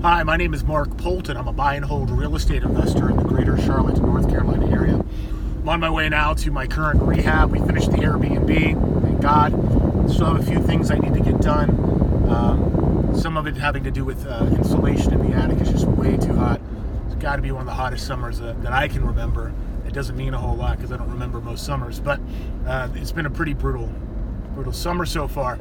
Hi, my name is Mark Polton. I'm a buy and hold real estate investor in the greater Charlotte, North Carolina area. I'm on my way now to my current rehab. We finished the Airbnb, thank God. Still have a few things I need to get done. Some of it having to do with insulation in the attic. It's just way too hot. It's got to be one of the hottest summers that I can remember. It doesn't mean a whole lot because I don't remember most summers, but it's been a pretty brutal summer so far.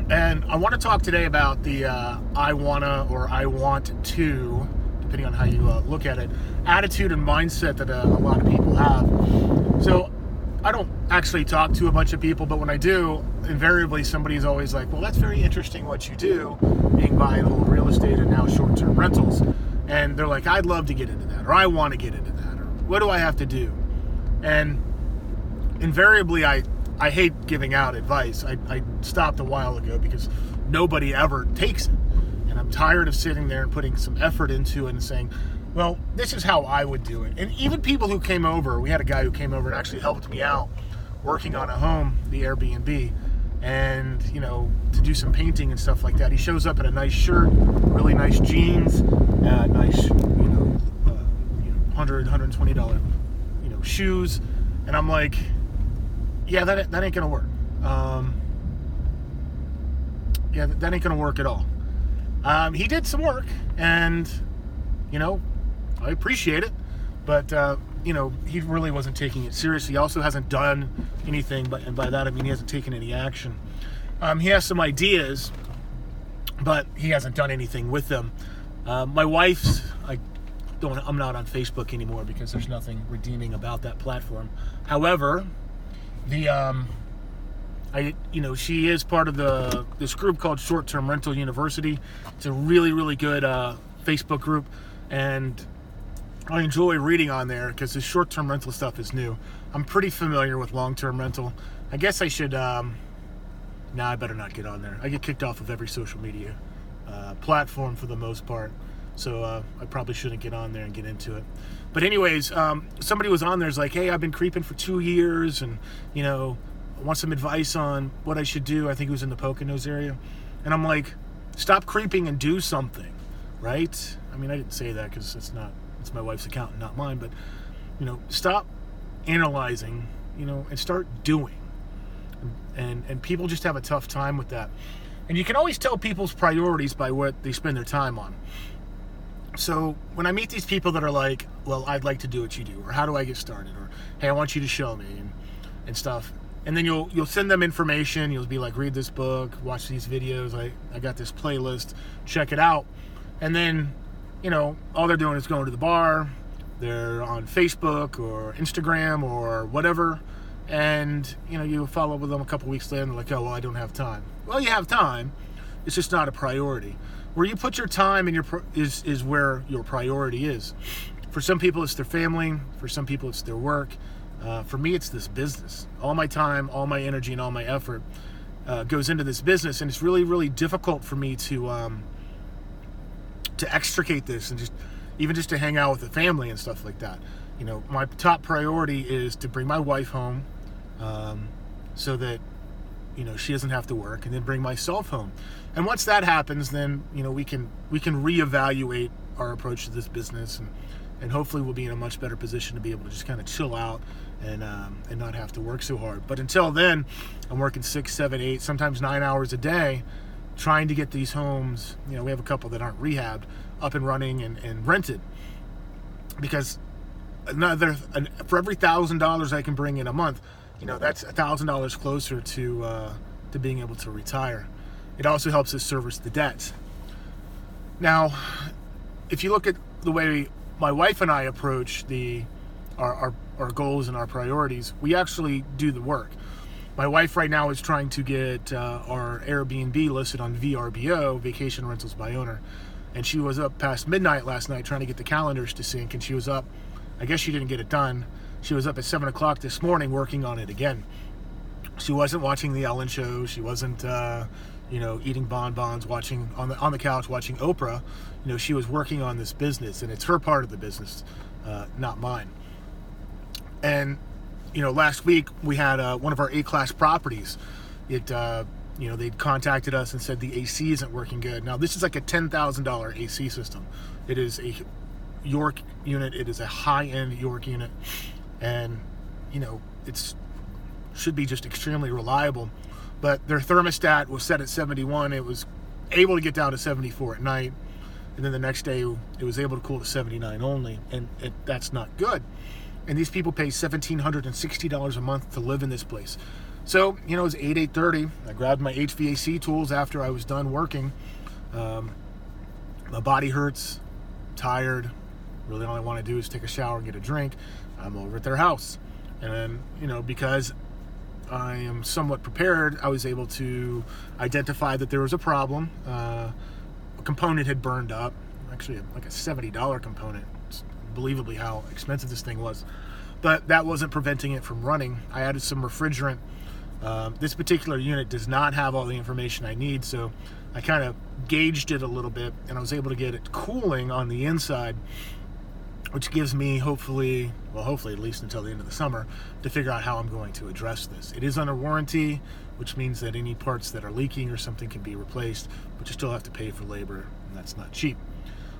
And I want to talk today about the I wanna or I want to, depending on how you look at it, attitude and mindset that a lot of people have. So I don't actually talk to a bunch of people, but when I do, invariably somebody's always like, well, that's very interesting what you do, being buy and hold real estate and now short-term rentals. And they're like, I'd love to get into that, or I want to get into that, or what do I have to do? And invariably I hate giving out advice. I stopped a while ago because nobody ever takes it. And I'm tired of sitting there and putting some effort into it and saying, well, this is how I would do it. And even people who came over, we had a guy who came over and actually helped me out working on a home, the Airbnb, and, to do some painting and stuff like that. He shows up in a nice shirt, really nice jeans, nice, $100, $120, shoes. And I'm like, yeah, that ain't gonna work. That ain't gonna work at all. He did some work, and I appreciate it, but he really wasn't taking it seriously. He also hasn't done anything, and by that I mean he hasn't taken any action. He has some ideas, but he hasn't done anything with them. My wife's, I'm not on Facebook anymore because there's nothing redeeming about that platform. However, she is part of this group called Short-Term Rental University. It's a really, really good Facebook group, and I enjoy reading on there because the short-term rental stuff is new. I'm pretty familiar with long-term rental. I guess I should, I better not get on there. I get kicked off of every social media platform for the most part, so I probably shouldn't get on there and get into it. But anyways, somebody was on there, is like, hey, I've been creeping for 2 years, and I want some advice on what I should do. I think it was in the Poconos area. And I'm like, stop creeping and do something, right? I mean, I didn't say that because it's my wife's accountant, not mine, but stop analyzing, and start doing. And people just have a tough time with that. And you can always tell people's priorities by what they spend their time on. So when I meet these people that are like, well, I'd like to do what you do, or how do I get started, or hey, I want you to show me, and stuff. And then you'll send them information. You'll be like, read this book, watch these videos. I got this playlist, check it out. And then, all they're doing is going to the bar. They're on Facebook or Instagram or whatever. And, you follow up with them a couple weeks later and they're like, oh, well, I don't have time. Well, you have time. It's just not a priority. Where you put your time and is where your priority is. For some people, it's their family. For some people, it's their work. For me, it's this business. All my time, all my energy, and all my effort goes into this business, and it's really, really difficult for me to extricate this and just to hang out with the family and stuff like that. My top priority is to bring my wife home, so that she doesn't have to work, and then bring myself home. And once that happens, then we can reevaluate our approach to this business, and hopefully we'll be in a much better position to be able to just kind of chill out and not have to work so hard. But until then, I'm working 6, 7, 8, sometimes 9 hours a day trying to get these homes. We have a couple that aren't rehabbed, up and running and rented, because for every $1,000 I can bring in a month, that's $1,000 closer to being able to retire. It also helps us service the debt. Now, if you look at the way my wife and I approach our goals and our priorities, we actually do the work. My wife right now is trying to get our Airbnb listed on VRBO, Vacation Rentals by Owner, and she was up past midnight last night trying to get the calendars to sync, and she was up, I guess she didn't get it done. She was up at 7 o'clock this morning working on it again. She wasn't watching the Ellen show. She wasn't, eating bonbons, watching on the couch, watching Oprah. She was working on this business, and it's her part of the business, not mine. And last week we had one of our A-class properties. It they'd contacted us and said the AC isn't working good. Now, this is like a $10,000 AC system. It is a York unit. It is a high-end York unit. And, it's should be just extremely reliable. But their thermostat was set at 71. It was able to get down to 74 at night. And then the next day, it was able to cool to 79 only. And that's not good. And these people pay $1,760 a month to live in this place. So, it was 8:30. I grabbed my HVAC tools after I was done working. My body hurts, tired. Really all I want to do is take a shower and get a drink. I'm over at their house. And then, because I am somewhat prepared, I was able to identify that there was a problem. A component had burned up. Actually, like a $70 component. It's unbelievably how expensive this thing was. But that wasn't preventing it from running. I added some refrigerant. This particular unit does not have all the information I need, so I kind of gauged it a little bit, and I was able to get it cooling on the inside, which gives me hopefully at least until the end of the summer, to figure out how I'm going to address this. It is under warranty, which means that any parts that are leaking or something can be replaced, but you still have to pay for labor, and that's not cheap.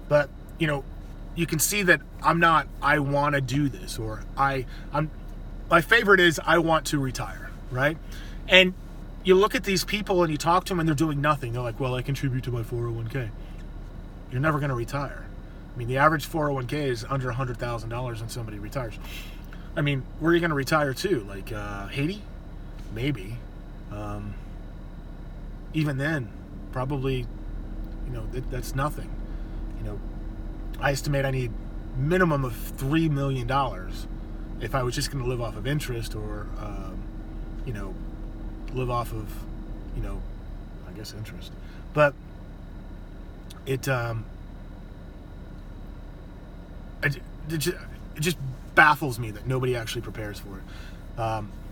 But, you can see that I want to do this, or my favorite is I want to retire, right? And you look at these people and you talk to them and they're doing nothing. They're like, well, I contribute to my 401k. You're never going to retire. I mean, the average 401k is under $100,000 when somebody retires. I mean, where are you going to retire to? Like Haiti? Maybe. Even then, probably, that's nothing. I estimate I need minimum of $3 million if I was just going to live off of interest, or, live off of, I guess interest. But it just baffles me that nobody actually prepares for it.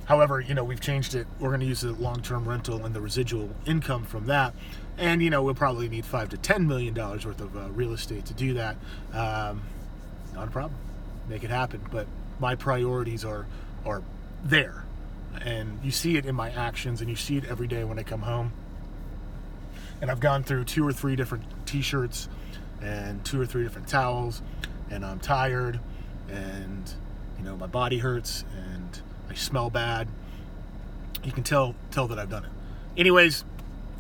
However, we've changed it. We're going to use the long-term rental and the residual income from that. And, we'll probably need $5 to $10 million worth of real estate to do that. Not a problem. Make it happen. But my priorities are there. And you see it in my actions, and you see it every day when I come home. And I've gone through 2 or 3 different t-shirts and 2 or 3 different towels, and I'm tired, and, my body hurts, and I smell bad. You can tell that I've done it. Anyways,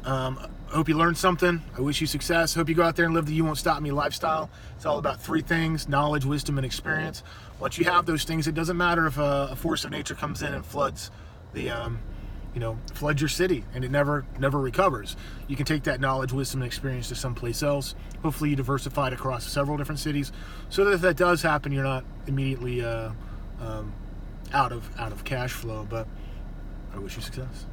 I hope you learned something. I wish you success. Hope you go out there and live the You Won't Stop Me lifestyle. It's all about 3 things: knowledge, wisdom, and experience. Once you have those things, it doesn't matter if a force of nature comes in and floods floods your city, and it never recovers. You can take that knowledge, wisdom, and experience to someplace else. Hopefully you diversify it across several different cities, so that if that does happen, you're not immediately out of cash flow. But I wish you success.